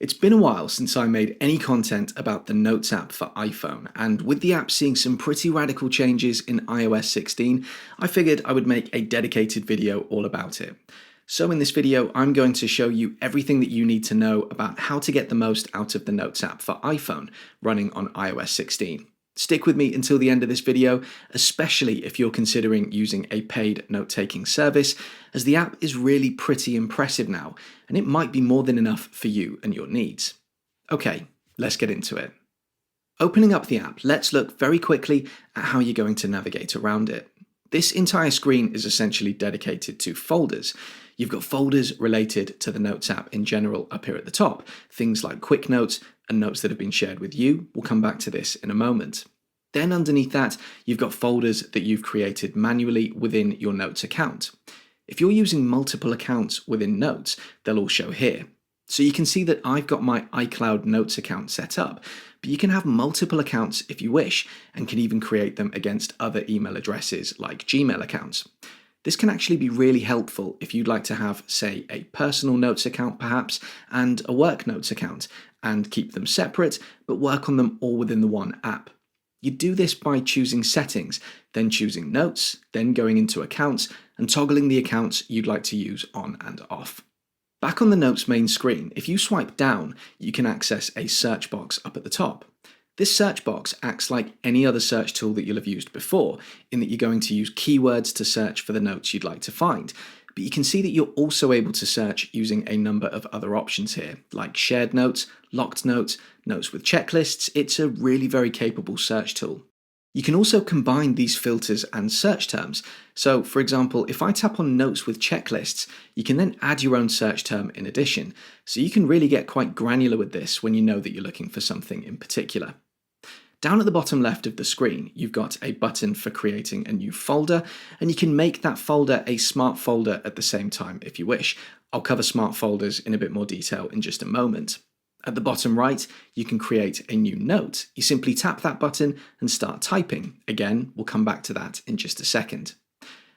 It's been a while since I made any content about the Notes app for iPhone, and with the app seeing some pretty radical changes in iOS 16, I figured I would make a dedicated video all about it. So in this video, I'm going to show you everything that you need to know about how to get the most out of the Notes app for iPhone running on iOS 16. Stick with me until the end of this video, especially if you're considering using a paid note-taking service, as the app is really pretty impressive now, and it might be more than enough for you and your needs. Okay, let's get into it. Opening up the app, let's look very quickly at how you're going to navigate around it. This entire screen is essentially dedicated to folders. You've got folders related to the Notes app in general up here at the top, things like quick notes and notes that have been shared with you. We'll come back to this in a moment. Then underneath that, you've got folders that you've created manually within your Notes account. If you're using multiple accounts within Notes, they'll all show here. So you can see that I've got my iCloud Notes account set up, but you can have multiple accounts if you wish, and can even create them against other email addresses like Gmail accounts. This can actually be really helpful if you'd like to have, say, a personal Notes account perhaps, and a work Notes account, and keep them separate, but work on them all within the one app. You do this by choosing Settings, then choosing Notes, then going into Accounts, and toggling the accounts you'd like to use on and off. Back on the Notes main screen, if you swipe down, you can access a search box up at the top. This search box acts like any other search tool that you'll have used before, in that you're going to use keywords to search for the notes you'd like to find. But you can see that you're also able to search using a number of other options here, like shared notes, locked notes, notes with checklists. It's a really very capable search tool. You can also combine these filters and search terms. So, for example, if I tap on notes with checklists, you can then add your own search term in addition. So you can really get quite granular with this when you know that you're looking for something in particular. Down at the bottom left of the screen, you've got a button for creating a new folder, and you can make that folder a smart folder at the same time if you wish. I'll cover smart folders in a bit more detail in just a moment. At the bottom right, you can create a new note. You simply tap that button and start typing. Again, we'll come back to that in just a second.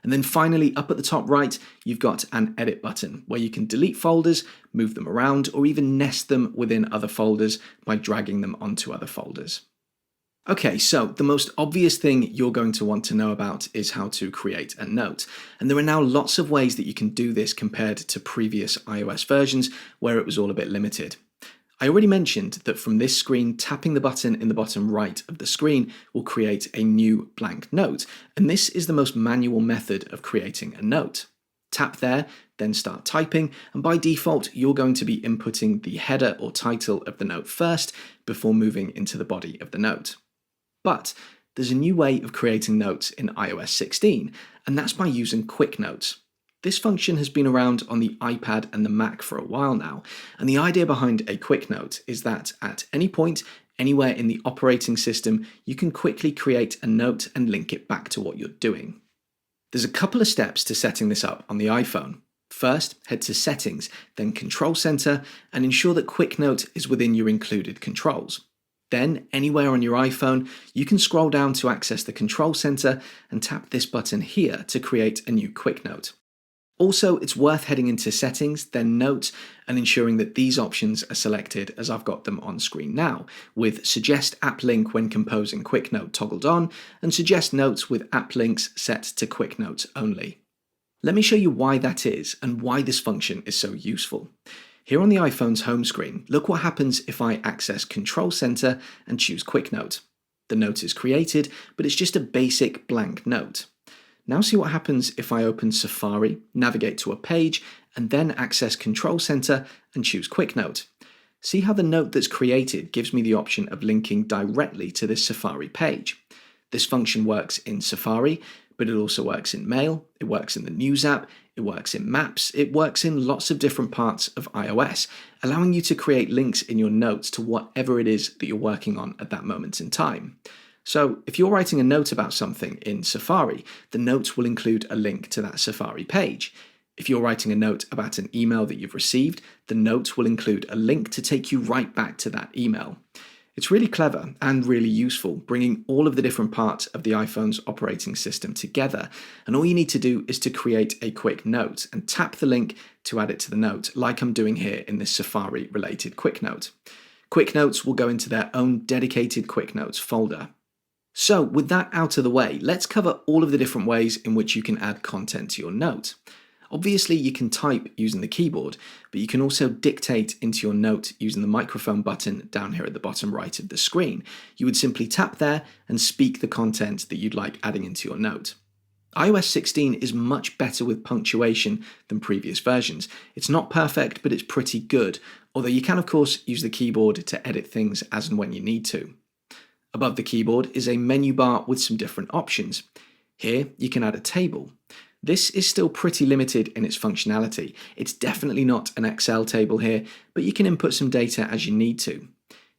And then finally, up at the top right, you've got an edit button where you can delete folders, move them around, or even nest them within other folders by dragging them onto other folders. Okay, so the most obvious thing you're going to want to know about is how to create a note. And there are now lots of ways that you can do this compared to previous iOS versions where it was all a bit limited. I already mentioned that from this screen, tapping the button in the bottom right of the screen will create a new blank note. And this is the most manual method of creating a note. Tap there, then start typing, and by default, you're going to be inputting the header or title of the note first before moving into the body of the note. But there's a new way of creating notes in iOS 16, and that's by using quick notes. This function has been around on the iPad and the Mac for a while now, and the idea behind a quick note is that at any point, anywhere in the operating system, you can quickly create a note and link it back to what you're doing. There's a couple of steps to setting this up on the iPhone. First, head to Settings, then Control Center, and ensure that Quick Note is within your included controls. Then, anywhere on your iPhone, you can scroll down to access the Control Center and tap this button here to create a new quick note. Also, it's worth heading into Settings, then Notes, and ensuring that these options are selected as I've got them on screen now, with Suggest App Link when composing Quick Note toggled on, and Suggest Notes with App Links set to Quick Notes only. Let me show you why that is and why this function is so useful. Here on the iPhone's home screen, look what happens if I access Control Center and choose Quick Note. The note is created, but it's just a basic blank note. Now see what happens if I open Safari, navigate to a page, and then access Control Center and choose Quick Note. See how the note that's created gives me the option of linking directly to this Safari page. This function works in Safari, but it also works in Mail, it works in the News app, it works in Maps, it works in lots of different parts of iOS, allowing you to create links in your notes to whatever it is that you're working on at that moment in time. So if you're writing a note about something in Safari, the notes will include a link to that Safari page. If you're writing a note about an email that you've received, the note will include a link to take you right back to that email. It's really clever and really useful, bringing all of the different parts of the iPhone's operating system together. And all you need to do is to create a quick note and tap the link to add it to the note, like I'm doing here in this Safari related quick note. Quick notes will go into their own dedicated quick notes folder. So with that out of the way, let's cover all of the different ways in which you can add content to your note. Obviously, you can type using the keyboard, but you can also dictate into your note using the microphone button down here at the bottom right of the screen. You would simply tap there and speak the content that you'd like adding into your note. iOS 16 is much better with punctuation than previous versions. It's not perfect, but it's pretty good, although you can of course use the keyboard to edit things as and when you need to. Above the keyboard is a menu bar with some different options. Here you can add a table. This is still pretty limited in its functionality. It's definitely not an Excel table here, but you can input some data as you need to.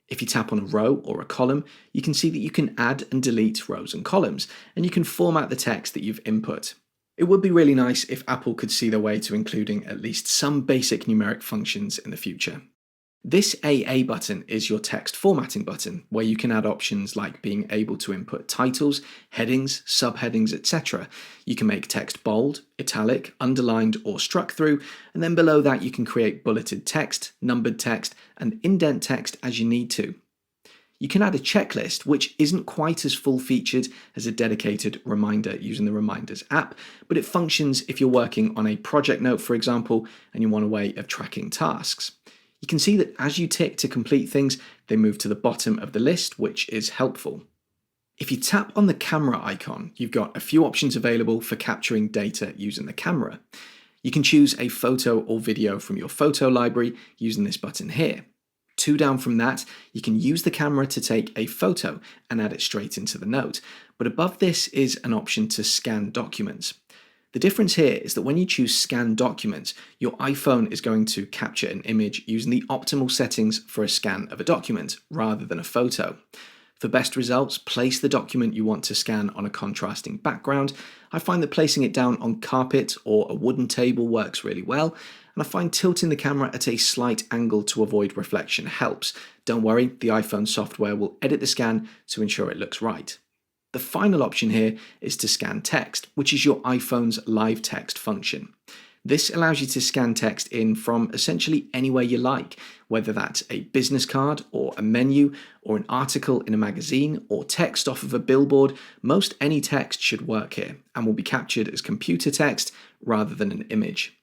If you tap on a row or a column, you can see that you can add and delete rows and columns, and you can format the text that you've input. It would be really nice if Apple could see their way to including at least some basic numeric functions in the future. This AA button is your text formatting button, where you can add options like being able to input titles, headings, subheadings, etc. You can make text bold, italic, underlined, or struck through, and then below that you can create bulleted text, numbered text, and indent text as you need to. You can add a checklist, which isn't quite as full-featured as a dedicated reminder using the Reminders app, but it functions if you're working on a project note, for example, and you want a way of tracking tasks. You can see that as you tick to complete things, they move to the bottom of the list, which is helpful. If you tap on the camera icon, you've got a few options available for capturing data using the camera. You can choose a photo or video from your photo library using this button here. Two down from that, you can use the camera to take a photo and add it straight into the note. But above this is an option to scan documents. The difference here is that when you choose Scan Documents, your iPhone is going to capture an image using the optimal settings for a scan of a document, rather than a photo. For best results, place the document you want to scan on a contrasting background. I find that placing it down on carpet or a wooden table works really well, and I find tilting the camera at a slight angle to avoid reflection helps. Don't worry, the iPhone software will edit the scan to ensure it looks right. The final option here is to scan text, which is your iPhone's live text function. This allows you to scan text in from essentially anywhere you like, whether that's a business card or a menu or an article in a magazine or text off of a billboard. Most any text should work here and will be captured as computer text rather than an image.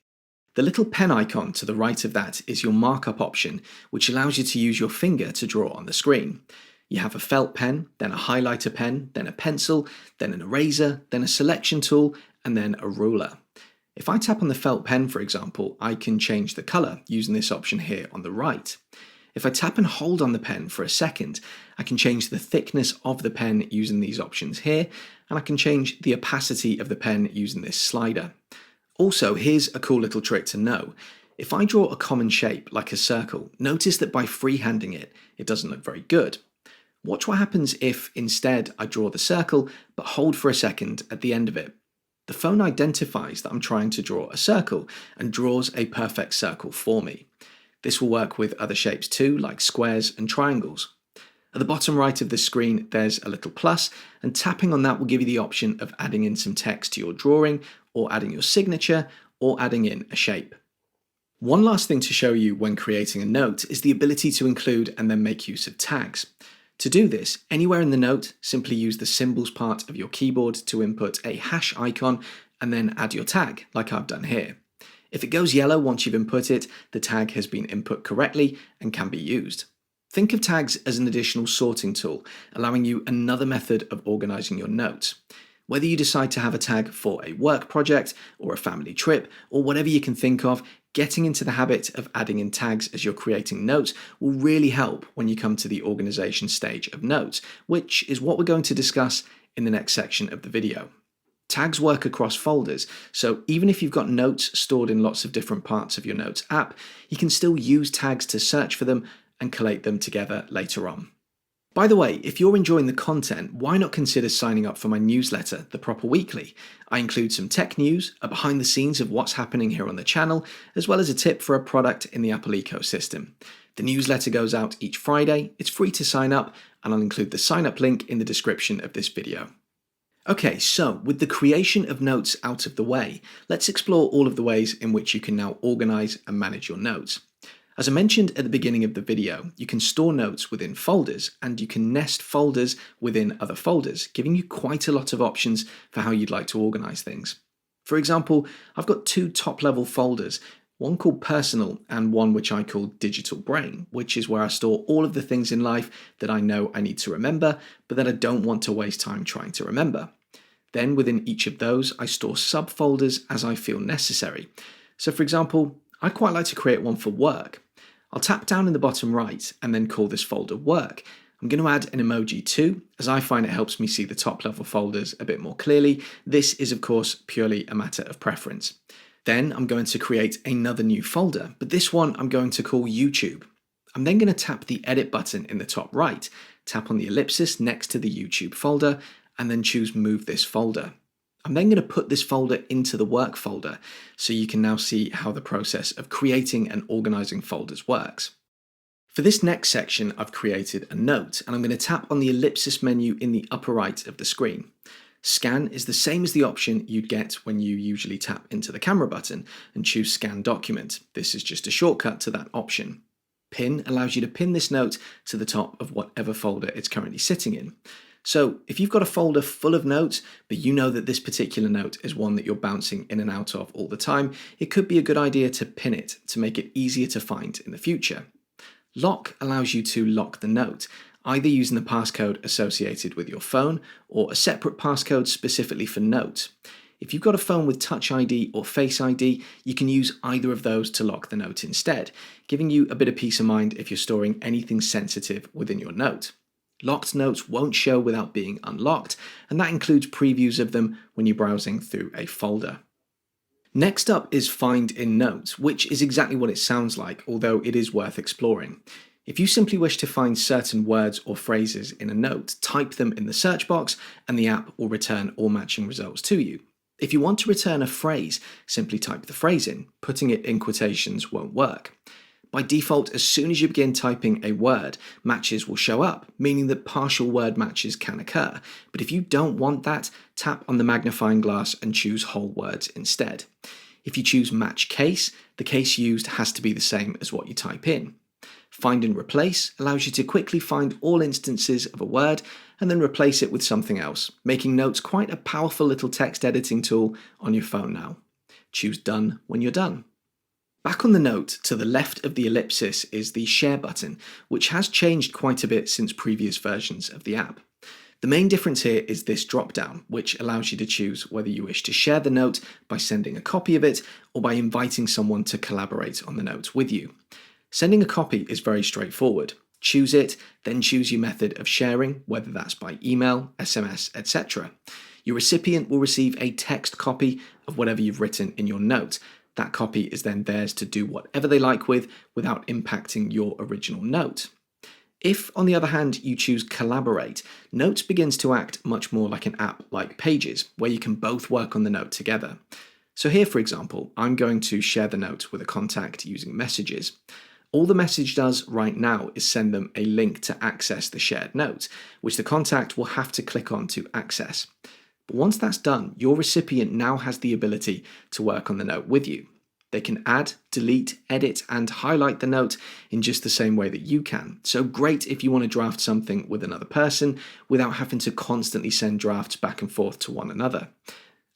The little pen icon to the right of that is your markup option, which allows you to use your finger to draw on the screen. You have a felt pen, then a highlighter pen, then a pencil, then an eraser, then a selection tool, and then a ruler. If I tap on the felt pen, for example, I can change the color using this option here on the right. If I tap and hold on the pen for a second, I can change the thickness of the pen using these options here, and I can change the opacity of the pen using this slider. Also, here's a cool little trick to know. If I draw a common shape like a circle, notice that by freehanding it, it doesn't look very good. Watch what happens if instead I draw the circle but hold for a second at the end of it. The phone identifies that I'm trying to draw a circle and draws a perfect circle for me. This will work with other shapes too, like squares and triangles. At the bottom right of the screen, there's a little plus, and tapping on that will give you the option of adding in some text to your drawing, or adding your signature, or adding in a shape. One last thing to show you when creating a note is the ability to include and then make use of tags. To do this, anywhere in the note, simply use the symbols part of your keyboard to input a hash icon and then add your tag, like I've done here. If it goes yellow once you've input it, the tag has been input correctly and can be used. Think of tags as an additional sorting tool, allowing you another method of organizing your notes. Whether you decide to have a tag for a work project or a family trip or whatever you can think of, getting into the habit of adding in tags as you're creating notes will really help when you come to the organization stage of notes, which is what we're going to discuss in the next section of the video. Tags work across folders, so even if you've got notes stored in lots of different parts of your Notes app, you can still use tags to search for them and collate them together later on. By the way, if you're enjoying the content, why not consider signing up for my newsletter, The Proper Weekly? I include some tech news, a behind the scenes of what's happening here on the channel, as well as a tip for a product in the Apple ecosystem. The newsletter goes out each Friday, it's free to sign up, and I'll include the sign up link in the description of this video. Okay, so with the creation of notes out of the way, let's explore all of the ways in which you can now organize and manage your notes. As I mentioned at the beginning of the video, you can store notes within folders and you can nest folders within other folders, giving you quite a lot of options for how you'd like to organize things. For example, I've got two top-level folders, one called Personal and one which I call Digital Brain, which is where I store all of the things in life that I know I need to remember, but that I don't want to waste time trying to remember. Then within each of those, I store subfolders as I feel necessary. So for example, I quite like to create one for work. I'll tap down in the bottom right and then call this folder Work. I'm going to add an emoji too, as I find it helps me see the top level folders a bit more clearly. This is of course purely a matter of preference. Then I'm going to create another new folder, but this one I'm going to call YouTube. I'm then going to tap the edit button in the top right, tap on the ellipsis next to the YouTube folder, and then choose Move this folder. I'm then going to put this folder into the work folder, so you can now see how the process of creating and organizing folders works. For this next section, I've created a note, and I'm going to tap on the ellipsis menu in the upper right of the screen. Scan is the same as the option you'd get when you usually tap into the camera button and choose Scan Document. This is just a shortcut to that option. Pin allows you to pin this note to the top of whatever folder it's currently sitting in. So if you've got a folder full of notes, but you know that this particular note is one that you're bouncing in and out of all the time, it could be a good idea to pin it to make it easier to find in the future. Lock allows you to lock the note, either using the passcode associated with your phone or a separate passcode specifically for notes. If you've got a phone with Touch ID or Face ID, you can use either of those to lock the note instead, giving you a bit of peace of mind if you're storing anything sensitive within your note. Locked notes won't show without being unlocked, and that includes previews of them when you're browsing through a folder. Next up is Find in Notes, which is exactly what it sounds like, although it is worth exploring. If you simply wish to find certain words or phrases in a note, type them in the search box and the app will return all matching results to you. If you want to return a phrase, simply type the phrase in. Putting it in quotations won't work. By default, as soon as you begin typing a word, matches will show up, meaning that partial word matches can occur. But if you don't want that, tap on the magnifying glass and choose whole words instead. If you choose match case, the case used has to be the same as what you type in. Find and replace allows you to quickly find all instances of a word and then replace it with something else, making Notes quite a powerful little text editing tool on your phone now. Choose Done when you're done. Back on the note, to the left of the ellipsis is the Share button, which has changed quite a bit since previous versions of the app. The main difference here is this drop-down, which allows you to choose whether you wish to share the note by sending a copy of it or by inviting someone to collaborate on the note with you. Sending a copy is very straightforward. Choose it, then choose your method of sharing, whether that's by email, SMS, etc. Your recipient will receive a text copy of whatever you've written in your note. That copy is then theirs to do whatever they like with without impacting your original note. If, on the other hand, you choose Collaborate, Notes begins to act much more like an app like Pages, where you can both work on the note together. So here, for example, I'm going to share the note with a contact using Messages. All the message does right now is send them a link to access the shared note, which the contact will have to click on to access. But once that's done, your recipient now has the ability to work on the note with you. They can add, delete, edit, and highlight the note in just the same way that you can. So great if you want to draft something with another person without having to constantly send drafts back and forth to one another.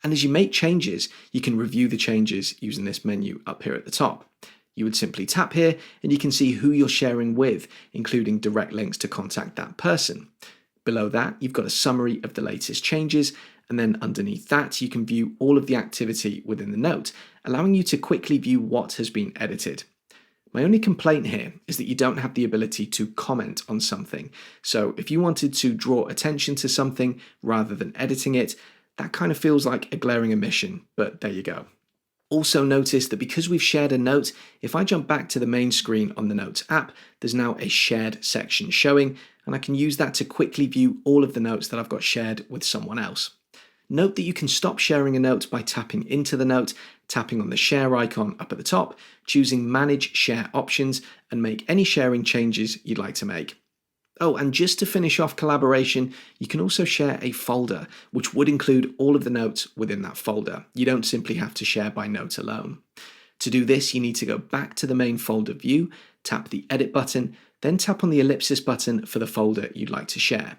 And as you make changes, you can review the changes using this menu up here at the top. You would simply tap here and you can see who you're sharing with, including direct links to contact that person. Below that, you've got a summary of the latest changes, and then underneath that, you can view all of the activity within the note, allowing you to quickly view what has been edited. My only complaint here is that you don't have the ability to comment on something. So if you wanted to draw attention to something rather than editing it, that kind of feels like a glaring omission, but there you go. Also notice that because we've shared a note, if I jump back to the main screen on the Notes app, there's now a shared section showing, and I can use that to quickly view all of the notes that I've got shared with someone else. Note that you can stop sharing a note by tapping into the note, tapping on the share icon up at the top, choosing Manage Share Options, and make any sharing changes you'd like to make. Oh, and just to finish off collaboration, you can also share a folder, which would include all of the notes within that folder. You don't simply have to share by note alone. To do this, you need to go back to the main folder view, tap the Edit button, then tap on the ellipsis button for the folder you'd like to share.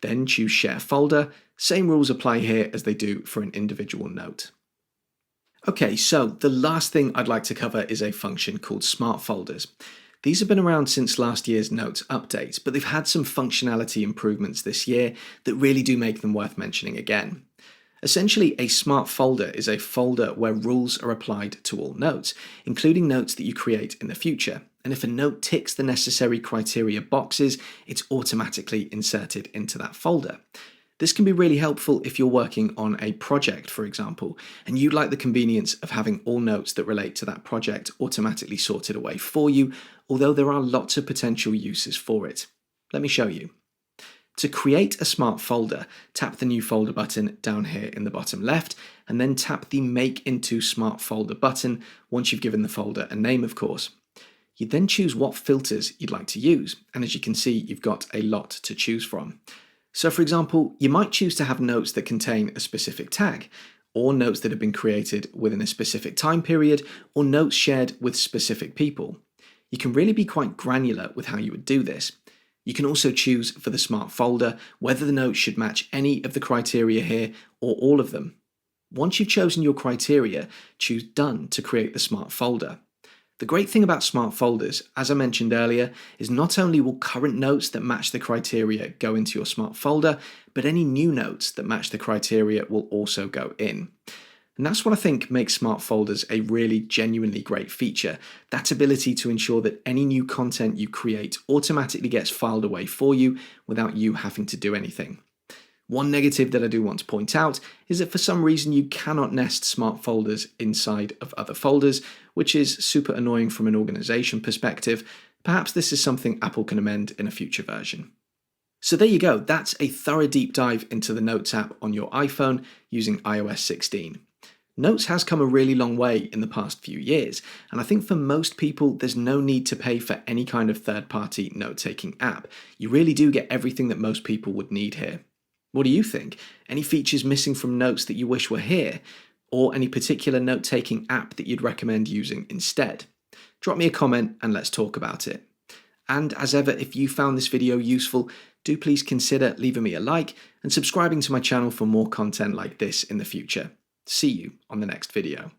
Then choose Share Folder. Same rules apply here as they do for an individual note. Okay, so the last thing I'd like to cover is a function called Smart Folders. These have been around since last year's Notes update, but they've had some functionality improvements this year that really do make them worth mentioning again. Essentially, a smart folder is a folder where rules are applied to all notes, including notes that you create in the future. And if a note ticks the necessary criteria boxes, it's automatically inserted into that folder. This can be really helpful if you're working on a project, for example, and you'd like the convenience of having all notes that relate to that project automatically sorted away for you, although there are lots of potential uses for it. Let me show you. To create a smart folder, tap the New Folder button down here in the bottom left, and then tap the Make into Smart Folder button once you've given the folder a name, of course. You then choose what filters you'd like to use, and as you can see, you've got a lot to choose from. So for example, you might choose to have notes that contain a specific tag, or notes that have been created within a specific time period, or notes shared with specific people. You can really be quite granular with how you would do this. You can also choose for the smart folder whether the notes should match any of the criteria here or all of them. Once you've chosen your criteria, choose Done to create the smart folder. The great thing about smart folders, as I mentioned earlier, is not only will current notes that match the criteria go into your smart folder, but any new notes that match the criteria will also go in. And that's what I think makes smart folders a really genuinely great feature, that ability to ensure that any new content you create automatically gets filed away for you without you having to do anything. One negative that I do want to point out is that for some reason you cannot nest smart folders inside of other folders, which is super annoying from an organization perspective. Perhaps this is something Apple can amend in a future version. So there you go, that's a thorough deep dive into the Notes app on your iPhone using iOS 16. Notes has come a really long way in the past few years, and I think for most people there's no need to pay for any kind of third-party note-taking app. You really do get everything that most people would need here. What do you think? Any features missing from Notes that you wish were here? Or any particular note-taking app that you'd recommend using instead? Drop me a comment and let's talk about it. And as ever, if you found this video useful, do please consider leaving me a like and subscribing to my channel for more content like this in the future. See you on the next video.